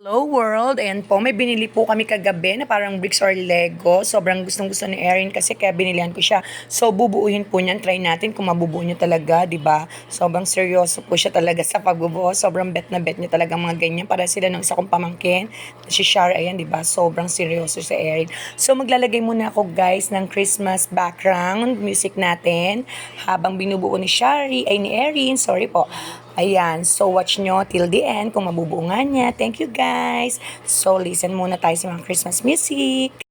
Hello world, and po may binili po kami kagabi na parang bricks or Lego. Sobrang gustong gusto ni Erin kasi kaya binilihan ko siya. So bubuuhin po niyan, try natin kung mabubuo niya talaga, 'di ba? Sobrang seryoso po siya talaga sa pagbubuo. Sobrang bet na bet niya talaga mga ganyan para sila ng isa kong pamangkin. Si Shara, ayan, 'di ba? Sobrang seryoso si Erin. So maglalagay muna ako guys ng Christmas background music natin habang binubuo ni Shari ay ni Erin, sorry po. Ayan, so watch nyo till the end kung mabubuo nga niya. Thank you guys. So listen muna tayo sa mga Christmas music.